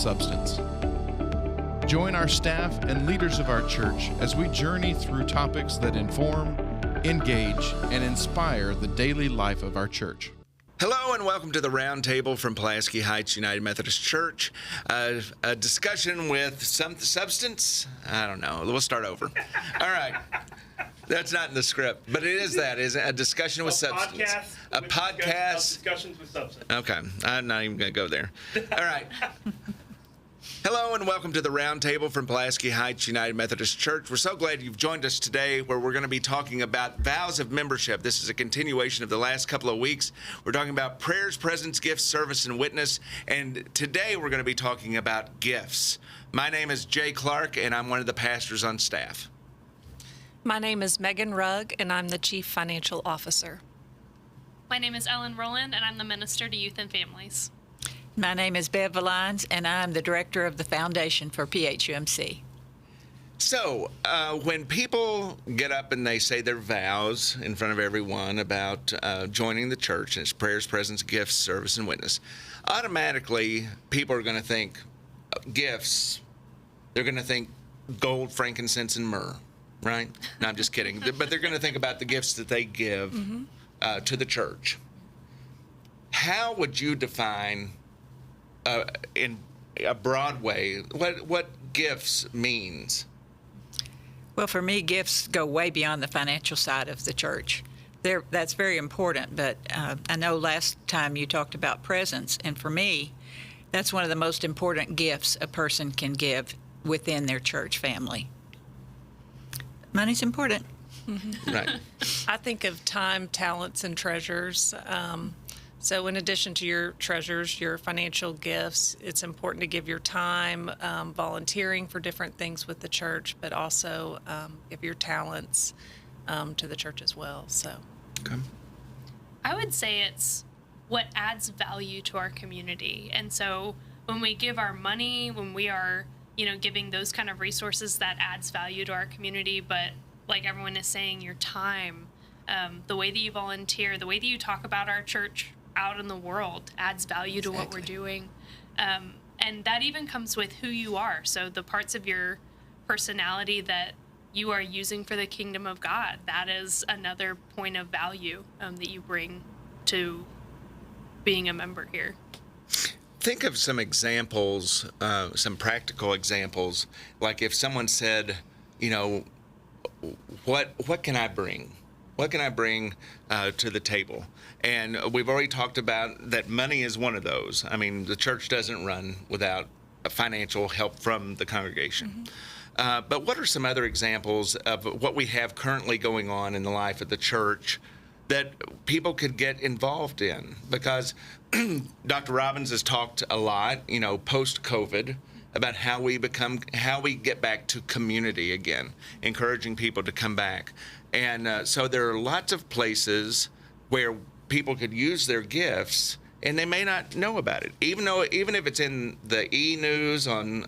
substance. Join our staff and leaders of our church as we journey through topics that inform, engage, and inspire the daily life of our church. Hello and welcome to the Roundtable from Pulaski Heights United Methodist Church. A discussion with some substance? I don't know. We'll start over. All right. That's not in the script, but it is that. Is a discussion with substance. A podcast. Discussions with substance. Okay. I'm not even going to go there. All right. Hello and welcome to the Roundtable from Pulaski Heights United Methodist Church. We're so glad you've joined us today where we're going to be talking about vows of membership. This is a continuation of the last couple of weeks. We're talking about prayers, presence, gifts, service, and witness. And today we're going to be talking about gifts. My name is Jay Clark, and I'm one of the pastors on staff. My name is Megan Rugg, and I'm the Chief Financial Officer. My name is Rowland, and I'm the Minister to Youth and Families. My name is Bev Villines, and I'm the Director of the Foundation for PHUMC. So, when people get up and they say their vows in front of everyone about joining the church, and it's prayers, presence, gifts, service, and witness, automatically people are going to think gifts. They're going to think gold, frankincense, and myrrh, right? No, I'm just kidding. But they're going to think about the gifts that they give to the church. How would you define in a broad way, what gifts means? Well, for me, gifts go way beyond the financial side of the church. That's very important, but I know last time you talked about presence, and for me, that's one of the most important gifts a person can give within their church family. Money's important. Mm-hmm. Right. I think of time, talents, and treasures. So in addition to your treasures, your financial gifts, it's important to give your time volunteering for different things with the church, but also give your talents to the church as well. So, Okay. I would say it's what adds value to our community. And so when we give our money, when we are, giving those kind of resources, that adds value to our community. But like everyone is saying, your time, the way that you volunteer, the way that you talk about our church out in the world adds value to what we're doing. And that even comes with who you are. So the parts of your personality that you are using for the kingdom of God, that is another point of value that you bring to being a member here. Think of some examples, some practical examples. Like if someone said, what can I bring? What can I bring to the table? And we've already talked about that money is one of those. I mean, the church doesn't run without financial help from the congregation. But what are some other examples of what we have currently going on in the life of the church that people could get involved in? Because Dr. Robbins has talked a lot, post-COVID, about how we get back to community again, encouraging people to come back. And so there are lots of places where people could use their gifts, and they may not know about it. Even if it's in the e-news on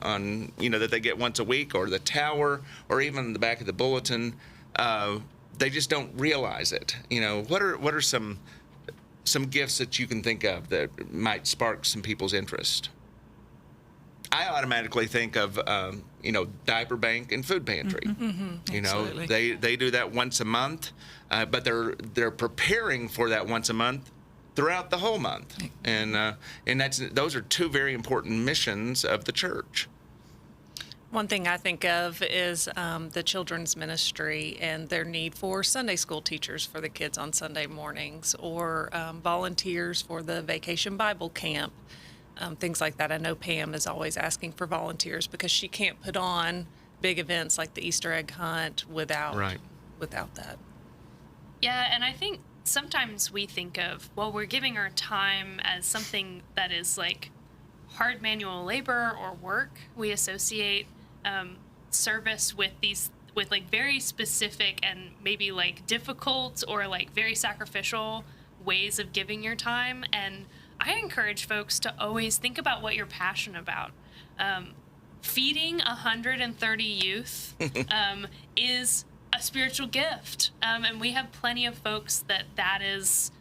that they get once a week, or the tower, or even the back of the bulletin, they just don't realize it. What are some gifts that you can think of that might spark some people's interest? I automatically think of, diaper bank and food pantry. Absolutely. They do that once a month, but they're preparing for that once a month throughout the whole month, and those are two very important missions of the church. One thing I think of is the children's ministry and their need for Sunday school teachers for the kids on Sunday mornings, or volunteers for the vacation Bible camp. Things like that. I know Pam is always asking for volunteers because she can't put on big events like the Easter egg hunt without that. Yeah, and I think sometimes we think of, we're giving our time as something that is like hard manual labor or work. We associate service with like very specific and maybe like difficult or like very sacrificial ways of giving your time. And I encourage folks to always think about what you're passionate about. Feeding 130 youth is a spiritual gift. And we have plenty of folks that is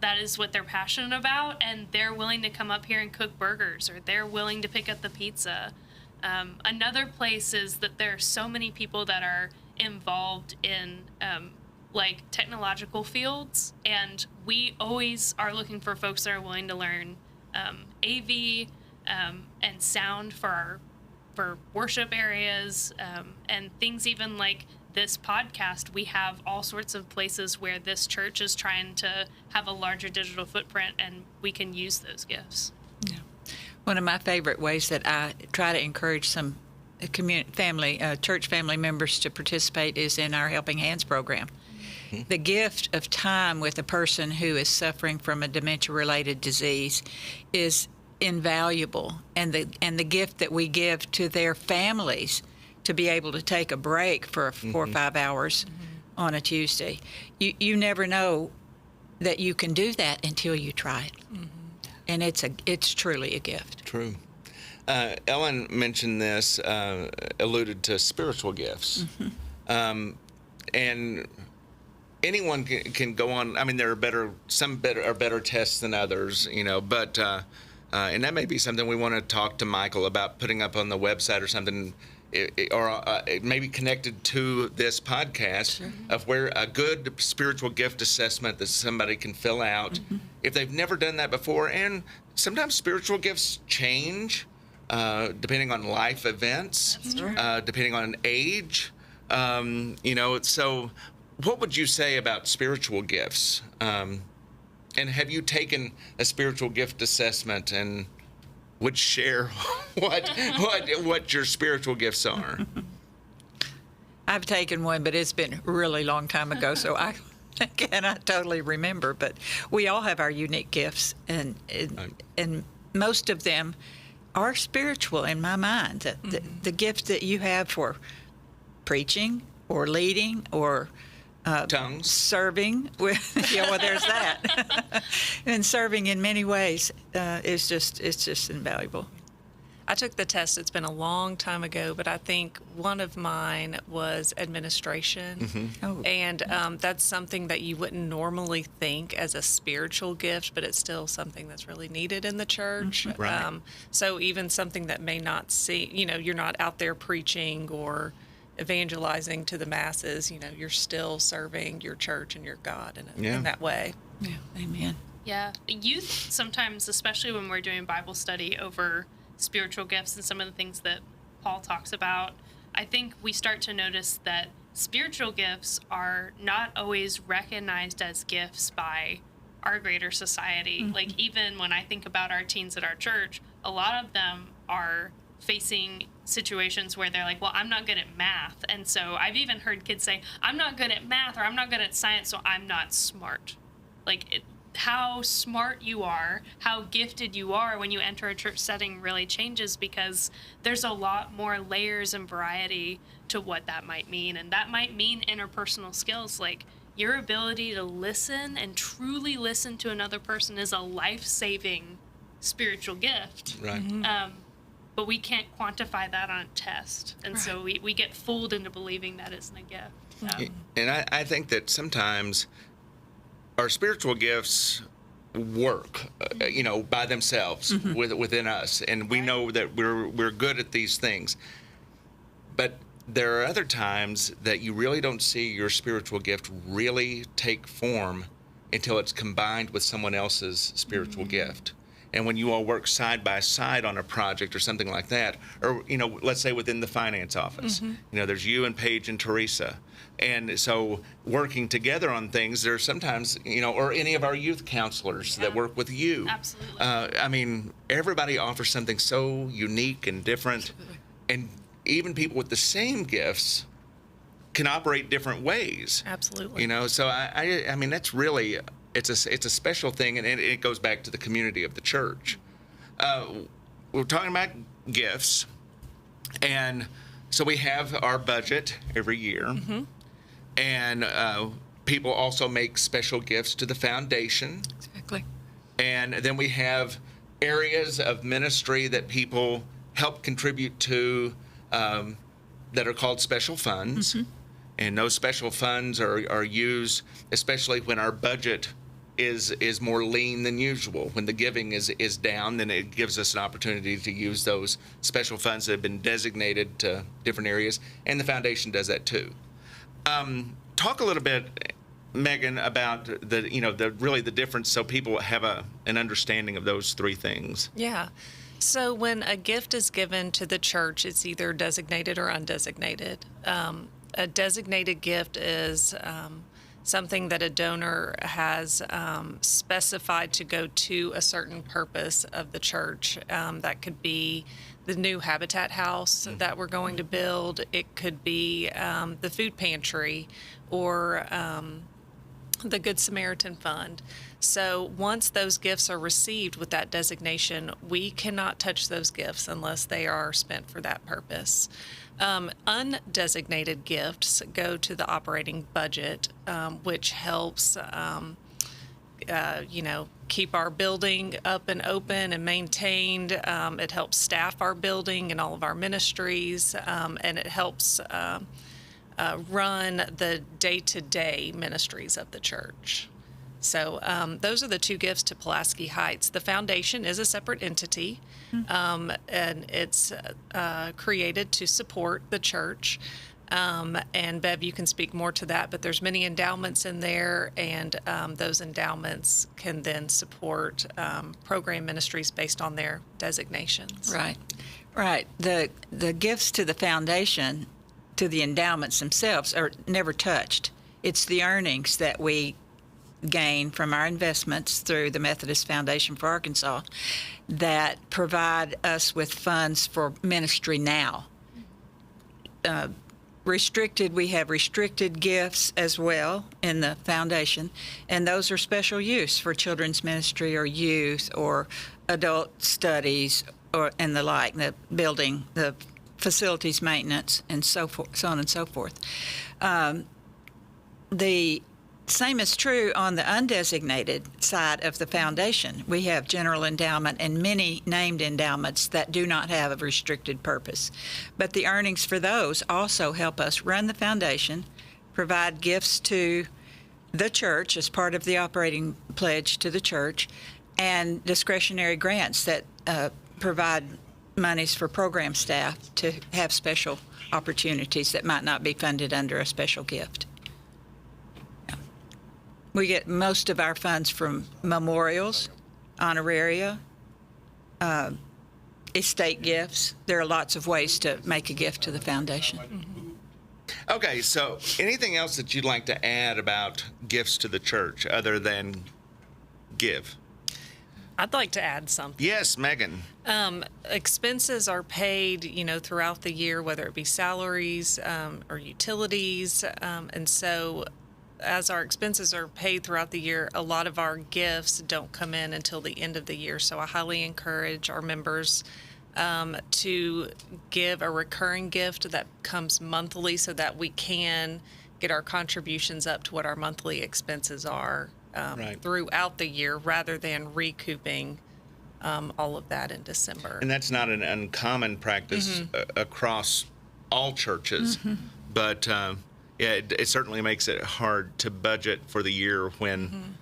that is what they're passionate about, and they're willing to come up here and cook burgers, or they're willing to pick up the pizza. Another place is that there are so many people that are involved in like technological fields, and we always are looking for folks that are willing to learn AV and sound for worship areas, and things even like this podcast. We have all sorts of places where this church is trying to have a larger digital footprint, and we can use those gifts. Yeah. One of my favorite ways that I try to encourage some church family members to participate is in our Helping Hands program. Mm-hmm. The gift of time with a person who is suffering from a dementia-related disease is invaluable, and the gift that we give to their families to be able to take a break for 4 or 5 hours on a Tuesday. You never know that you can do that until you try it. And it's truly a gift. True. Ellen mentioned this, alluded to spiritual gifts. And anyone can go on. I mean, there are some are better tests than others, but and that may be something we want to talk to Michael about putting up on the website or something, or maybe connected to this podcast of where a good spiritual gift assessment that somebody can fill out if they've never done that before. And sometimes spiritual gifts change depending on life events, depending on age. So what would you say about spiritual gifts? And have you taken a spiritual gift assessment and would share what your spiritual gifts are? I've taken one, but it's been a really long time ago, so I cannot totally remember. But we all have our unique gifts, and most of them are spiritual in my mind. The gift that you have for preaching or leading or tongues, serving, there's that. And serving in many ways it's just invaluable. I took the test. It's been a long time ago, but I think one of mine was administration. And that's something that you wouldn't normally think as a spiritual gift, but it's still something that's really needed in the church. Right. So even something that may not see, you're not out there preaching or evangelizing to the masses, you're still serving your church and your God in that way. Yeah, amen. Yeah, youth sometimes, especially when we're doing Bible study over spiritual gifts and some of the things that Paul talks about, I think we start to notice that spiritual gifts are not always recognized as gifts by our greater society. Like, even when I think about our teens at our church, a lot of them are facing situations where they're like, well, I'm not good at math. And so I've even heard kids say, I'm not good at math, or I'm not good at science, so I'm not smart. Like, how smart you are, how gifted you are when you enter a church setting really changes, because there's a lot more layers and variety to what that might mean. And that might mean interpersonal skills, like your ability to listen and truly listen to another person is a life-saving spiritual gift. Right. But we can't quantify that on a test. And so we get fooled into believing that isn't a gift. And I think that sometimes our spiritual gifts work, by themselves within us. And we know that we're good at these things. But there are other times that you really don't see your spiritual gift really take form until it's combined with someone else's spiritual gift. And when you all work side by side on a project or something like that, or, let's say within the finance office, there's you and Paige and Teresa. And so working together on things, there's sometimes, or any of our youth counselors that work with you. Absolutely. Everybody offers something so unique and different. Absolutely. And even people with the same gifts can operate different ways. Absolutely. So I mean, that's really... It's a special thing, and it goes back to the community of the church. We're talking about gifts, and so we have our budget every year, and people also make special gifts to the foundation. Exactly. And then we have areas of ministry that people help contribute to that are called special funds. And those special funds are used, especially when our budget is more lean than usual. When the giving is down, then it gives us an opportunity to use those special funds that have been designated to different areas, and the foundation does that too. Talk a little bit, Megan, about the difference, so people have an understanding of those three things. Yeah. So when a gift is given to the church, it's either designated or undesignated. A designated gift is something that a donor has specified to go to a certain purpose of the church. That could be the new Habitat House that we're going to build. It could be the food pantry or the Good Samaritan Fund. So once those gifts are received with that designation, we cannot touch those gifts unless they are spent for that purpose. Undesignated gifts go to the operating budget, which helps, keep our building up and open and maintained. It helps staff our building and all of our ministries, and it helps run the day-to-day ministries of the church. So those are the two gifts to Pulaski Heights. The foundation is a separate entity, and it's created to support the church. And Bev, you can speak more to that, but there's many endowments in there, and those endowments can then support program ministries based on their designations. Right. The gifts to the foundation, to the endowments themselves, are never touched. It's the earnings that we gain from our investments through the Methodist Foundation for Arkansas that provide us with funds for ministry now. We have restricted gifts as well in the foundation, and those are special use for children's ministry or youth or adult studies and the like, the building, the facilities maintenance, and so on and so forth. The same is true on the undesignated side of the foundation. We have general endowment and many named endowments that do not have a restricted purpose. But the earnings for those also help us run the foundation, provide gifts to the church as part of the operating pledge to the church, and discretionary grants that provide monies for program staff to have special opportunities that might not be funded under a special gift. We get most of our funds from memorials, honoraria, estate gifts. There are lots of ways to make a gift to the foundation. Mm-hmm. Okay, so anything else that you'd like to add about gifts to the church other than give? I'd like to add something. Yes, Megan. Expenses are paid, throughout the year, whether it be salaries or utilities, and so as our expenses are paid throughout the year, a lot of our gifts don't come in until the end of the year. So I highly encourage our members to give a recurring gift that comes monthly so that we can get our contributions up to what our monthly expenses are throughout the year, rather than recouping all of that in December. And that's not an uncommon practice across all churches, but it certainly makes it hard to budget for the year when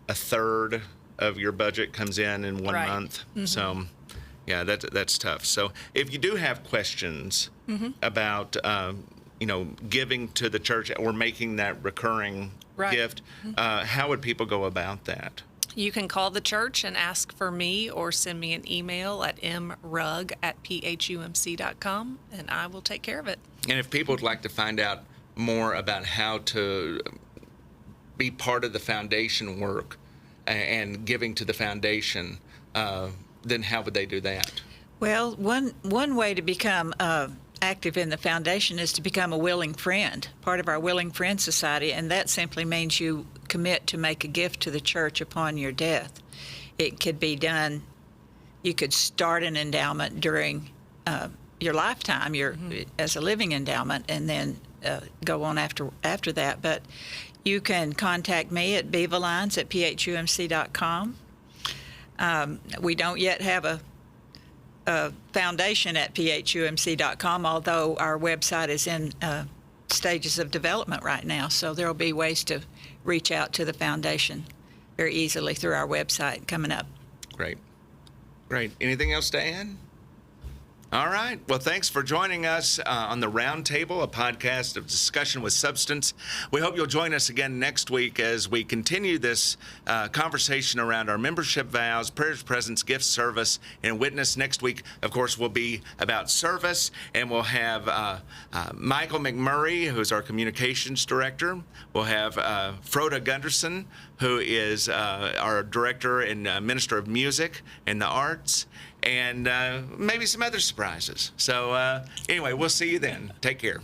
a third of your budget comes in 1 month. So, yeah, that's tough. So, if you do have questions about, giving to the church or making that recurring gift, how would people go about that? You can call the church and ask for me, or send me an email at mrugg@phumc.com, and I will take care of it. And if people would like to find out more about how to be part of the foundation work and giving to the foundation, then how would they do that? Well, one way to become active in the foundation is to become a willing friend, part of our Willing Friend Society, and that simply means you commit to make a gift to the church upon your death. It could be done, you could start an endowment during your lifetime, as a living endowment, and then go on after that. But you can contact me at Villines@phumc.com. We don't yet have a foundation at phumc.com, although our website is in stages of development right now. So there will be ways to reach out to the foundation very easily through our website coming up. Great. Anything else to add? All right. Well, thanks for joining us on the Roundtable, a podcast of discussion with substance. We hope you'll join us again next week as we continue this conversation around our membership vows, prayers, presence, gifts, service, and witness. Next week, of course, will be about service, and we'll have Michael McMurray, who's our communications director. We'll have Froda Gunderson, who is our director and minister of music and the arts, and maybe some other surprises. So anyway, we'll see you then. Take care.